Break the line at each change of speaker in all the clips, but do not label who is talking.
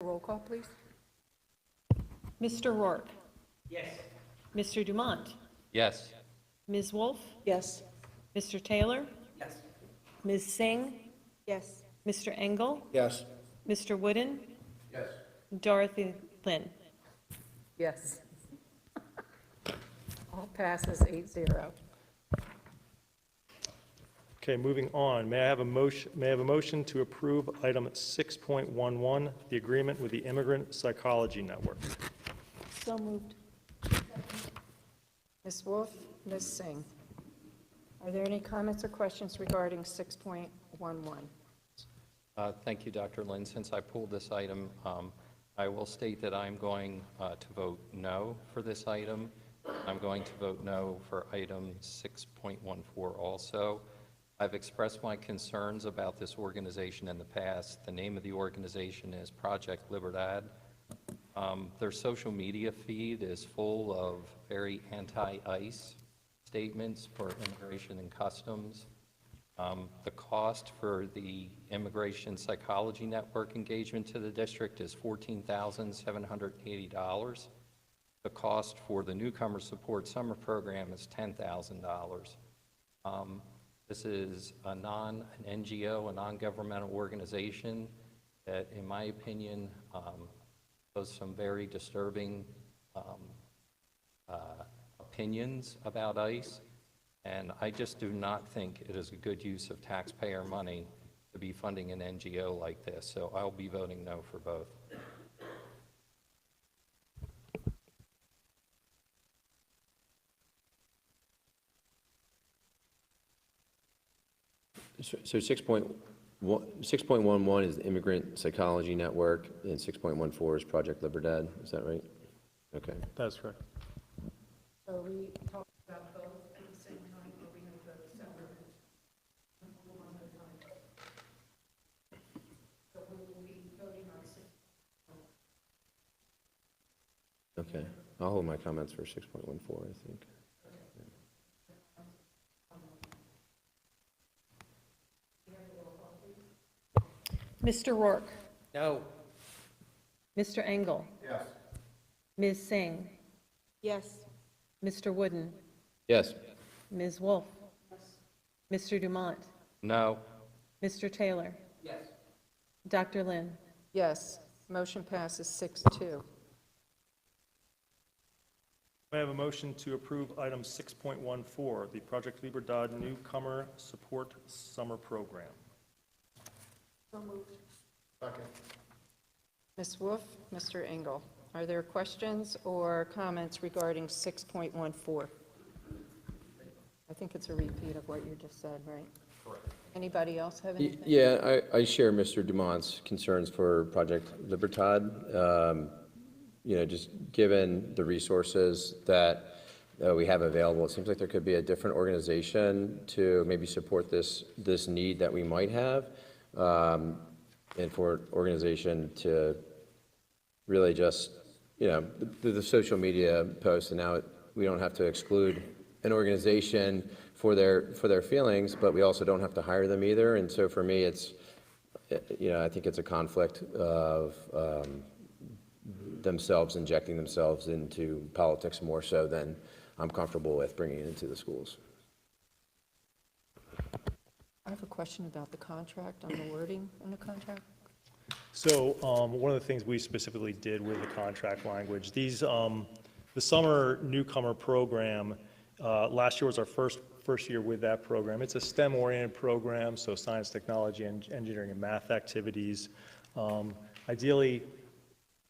Roll call, please.
Mr. Rourke.
Yes.
Mr. Dumont.
Yes.
Ms. Wolf.
Yes.
Mr. Taylor.
Yes.
Ms. Singh.
Yes.
Mr. Engel.
Yes.
Mr. Wooden.
Yes.
Dorothy Lynn.
Yes. All passes 8-0.
Okay, moving on. May I have a motion to approve item 6.11, the agreement with the Immigrant Psychology Network?
So moved. Ms. Wolf, Ms. Singh. Are there any comments or questions regarding 6.11?
Thank you, Dr. Lynn. Since I pulled this item, I will state that I'm going to vote no for this item. I'm going to vote no for item 6.14 also. I've expressed my concerns about this organization in the past. The name of the organization is Project Libertad. Their social media feed is full of very anti-ICE statements for immigration and customs. The cost for the Immigration Psychology Network engagement to the district is $14,780. The cost for the Newcomer Support Summer Program is $10,000. This is an NGO, a non-governmental organization that, in my opinion, shows some very disturbing opinions about ICE, and I just do not think it is a good use of taxpayer money to be funding an NGO like this, so I'll be voting no for both.
So 6.11 is the Immigrant Psychology Network, and 6.14 is Project Libertad. Is that right? Okay.
That's correct.
So we talked about both at the same time, or we may vote separately? So we will be voting on 6.
Okay. I'll hold my comments for 6.14, I think.
Mr. Rourke.
No.
Mr. Engel.
Yes.
Ms. Singh.
Yes.
Mr. Wooden.
Yes.
Ms. Wolf. Mr. Dumont.
No.
Mr. Taylor.
Yes.
Dr. Lynn.
Yes. Motion passes 6-2.
May I have a motion to approve item 6.14, the Project Libertad Newcomer Support Summer Program?
So moved. Ms. Wolf, Mr. Engel. Are there questions or comments regarding 6.14? I think it's a repeat of what you just said, right? Correct. Anybody else have anything?
Yeah, I share Mr. Dumont's concerns for Project Libertad. Just given the resources that we have available, it seems like there could be a different organization to maybe support this need that we might have, and for an organization to really just, the social media posts, and now we don't have to exclude an organization for their feelings, but we also don't have to hire them either. And so for me, it's, I think it's a conflict of themselves injecting themselves into politics more so than I'm comfortable with bringing it into the schools.
I have a question about the contract, on the wording in the contract.
So one of the things we specifically did with the contract language, the summer newcomer program, last year was our first year with that program. It's a STEM-oriented program, so science, technology, engineering, and math activities. Ideally,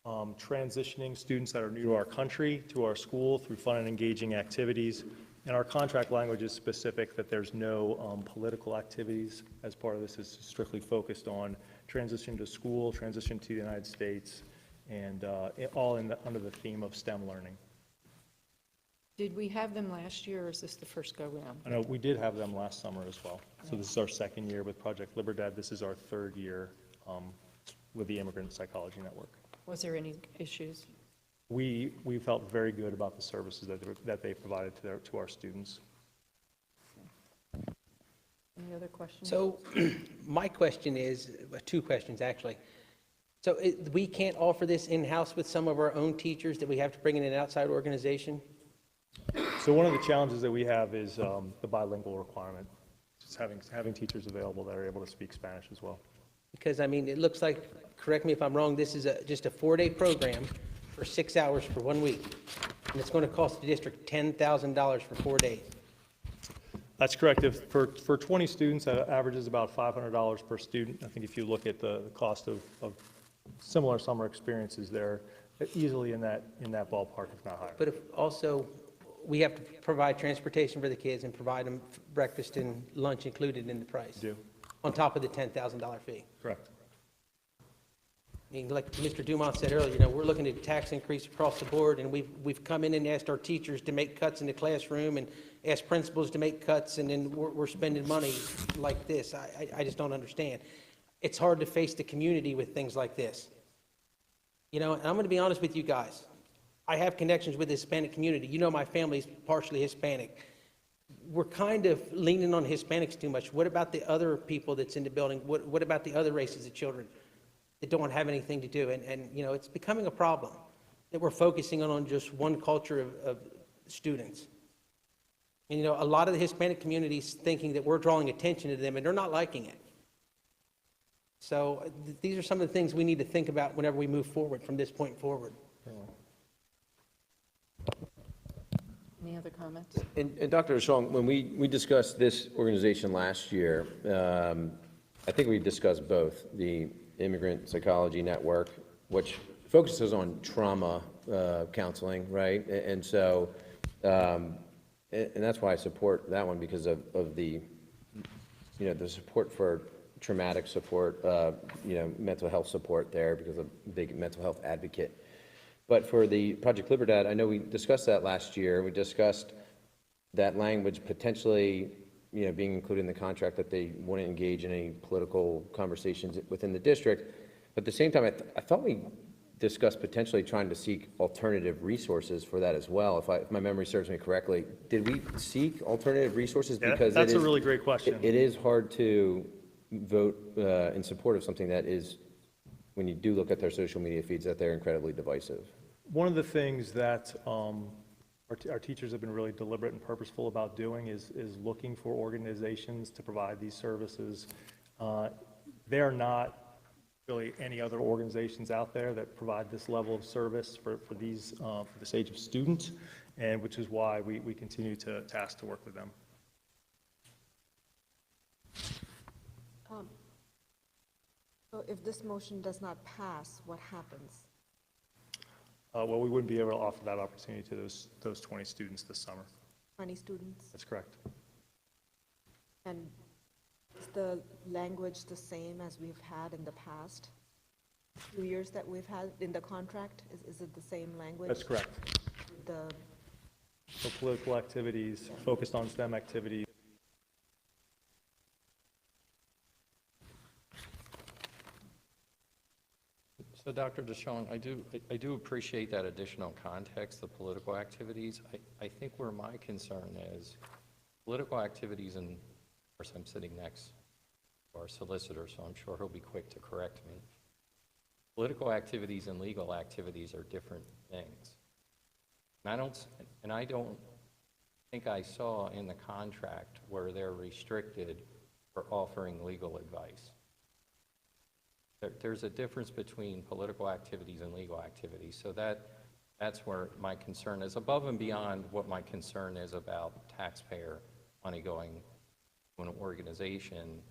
transitioning students that are new to our country, to our school, through fun and engaging activities. And our contract language is specific that there's no political activities as part of this. Is strictly focused on transition to school, transition to the United States, and all under the theme of STEM learning.
Did we have them last year, or is this the first go-round?
I know we did have them last summer as well. So this is our second year with Project Libertad. This is our third year with the Immigrant Psychology Network.
Was there any issues?
We felt very good about the services that they provided to our students.
Any other questions?
So my question is, two questions actually. So we can't offer this in-house with some of our own teachers, that we have to bring in an outside organization?
So one of the challenges that we have is the bilingual requirement, just having teachers available that are able to speak Spanish as well.
Because, I mean, it looks like, correct me if I'm wrong, this is just a 4-day program for 6 hours for 1 week. And it's going to cost the district $10,000 for 4 days.
That's correct. For 20 students, that averages about $500 per student. I think if you look at the cost of similar summer experiences, they're easily in that ballpark, if not higher.
But if also, we have to provide transportation for the kids and provide them breakfast and lunch included in the price.
Do.
On top of the $10,000 fee.
Correct.
I mean, like Mr. Dumont said earlier, we're looking at tax increase across the board, and we've come in and asked our teachers to make cuts in the classroom and asked principals to make cuts, and then we're spending money like this. I just don't understand. It's hard to face the community with things like this. And I'm going to be honest with you guys. I have connections with the Hispanic community. My family's partially Hispanic. We're kind of leaning on Hispanics too much. What about the other people that's in the building? What about the other races of children that don't have anything to do? And it's becoming a problem that we're focusing on just one culture of students. And, a lot of the Hispanic community's thinking that we're drawing attention to them, and they're not liking it. So these are some of the things we need to think about whenever we move forward from this point forward.
Any other comments?
And Dr. Shong, when we discussed this organization last year, I think we discussed both, the Immigrant Psychology Network, which focuses on trauma counseling, right? And so, and that's why I support that one, because of the, the support for traumatic support, mental health support there, because I'm a big mental health advocate. But for the Project Libertad, I know we discussed that last year. We discussed that language potentially, being included in the contract, that they wouldn't engage in any political conversations within the district. But at the same time, I thought we discussed potentially trying to seek alternative resources for that as well. If my memory serves me correctly, did we seek alternative resources?
Yeah,
because
that's a really great question.
It is hard to vote in support of something that is, when you do look at their social media feeds, that they're incredibly divisive.
One of the things that our teachers have been really deliberate and purposeful about doing is looking for organizations to provide these services. There are not really any other organizations out there that provide this level of service for this age of student, and which is why we continue to ask to work with them.
So if this motion does not pass, what happens?
Well, we wouldn't be able to offer that opportunity to those 20 students this summer.
20 students?
That's correct.
And is the language the same as we've had in the past 2 years that we've had in the contract? Is it the same language?
That's correct. So political activities, focused on STEM activities.
So Dr. DeShong, I do appreciate that additional context, the political activities. I think where my concern is, political activities, and of course I'm sitting next to our solicitor, so I'm sure he'll be quick to correct me. Political activities and legal activities are different things. And I don't think I saw in the contract where they're restricted for offering legal advice. There's a difference between political activities and legal activities, so that's where my concern is, above and beyond what my concern is about taxpayer money going to an organization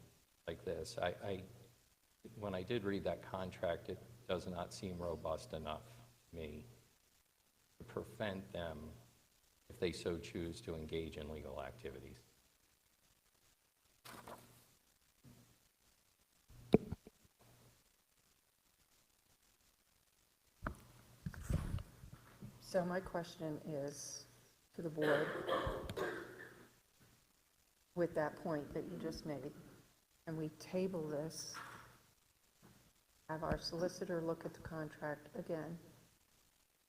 like this. When I did read that contract, it does not seem robust enough to me to prevent them, if they so choose, to engage in legal activities.
So my question is to the board, with that point that you just made, can we table this, have our solicitor look at the contract again,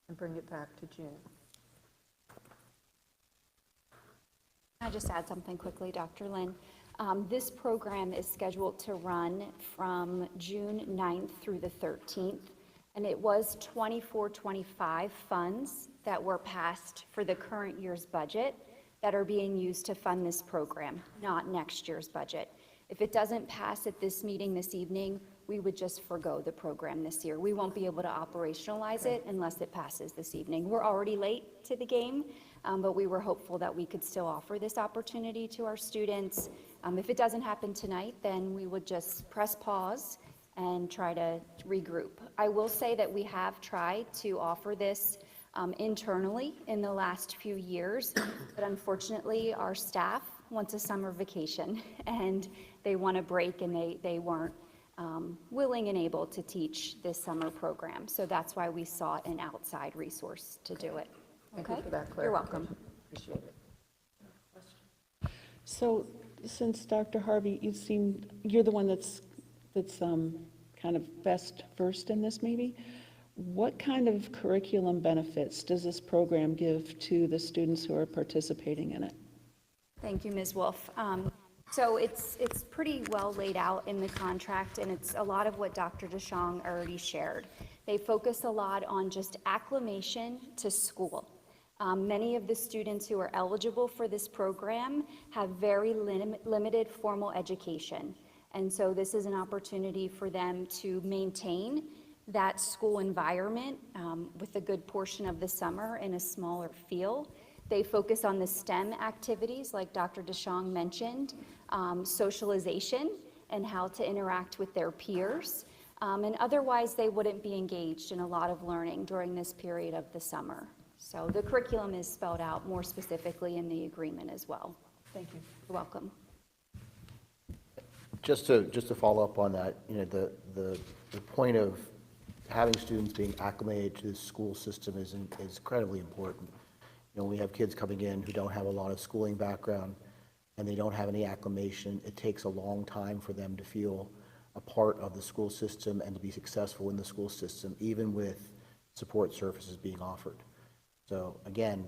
and bring it back to June?
Can I just add something quickly, Dr. Lynn? This program is scheduled to run from June 9th through the 13th, and it was 24-25 funds that were passed for the current year's budget that are being used to fund this program, not next year's budget. If it doesn't pass at this meeting this evening, we would just forgo the program this year. We won't be able to operationalize it unless it passes this evening. We're already late to the game, but we were hopeful that we could still offer this opportunity to our students. If it doesn't happen tonight, then we would just press pause and try to regroup. I will say that we have tried to offer this internally in the last few years, but unfortunately our staff wants a summer vacation and they want a break, and they weren't willing and able to teach this summer program. So that's why we sought an outside resource to do it.
Thank you
Okay?
for that
You're welcome.
Appreciate it.
So since Dr. Harvey, you're the one that's kind of best versed in this maybe, what kind of curriculum benefits does this program give to the students who are participating in it?
Thank you, Ms. Wolf. So it's pretty well laid out in the contract, and it's a lot of what Dr. DeShong already shared. They focus a lot on just acclimation to school. Many of the students who are eligible for this program have very limited formal education. And so this is an opportunity for them to maintain that school environment with a good portion of the summer in a smaller field. They focus on the STEM activities, like Dr. DeShong mentioned, socialization and how to interact with their peers. And otherwise, they wouldn't be engaged in a lot of learning during this period of the summer. So the curriculum is spelled out more specifically in the agreement as well.
Thank you.
You're welcome.
Just to follow up on that, the point of having students being acclimated to the school system is incredibly important. We have kids coming in who don't have a lot of schooling background and they don't have any acclimation. It takes a long time for them to feel a part of the school system and to be successful in the school system, even with support services being offered. So again,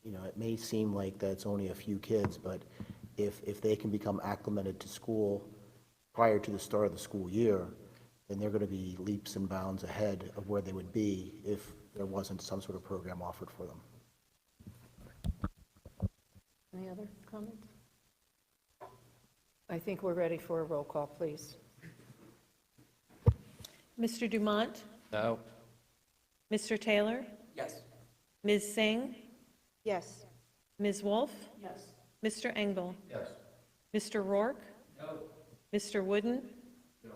it may seem like that it's only a few kids, but if they can become acclimated to school prior to the start of the school year, then they're going to be leaps and bounds ahead of where they would be if there wasn't some sort of program offered for them.
Any other comments? I think we're ready for a roll call, please.
Mr. Dumont?
No.
Mr. Taylor?
Yes.
Ms. Singh?
Yes.
Ms. Wolf? Yes. Mr. Engel?
Yes.
Mr. Rourke? No. Mr. Wooden? No.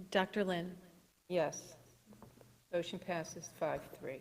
Dr. Lynn?
Yes. Motion passes 5-3.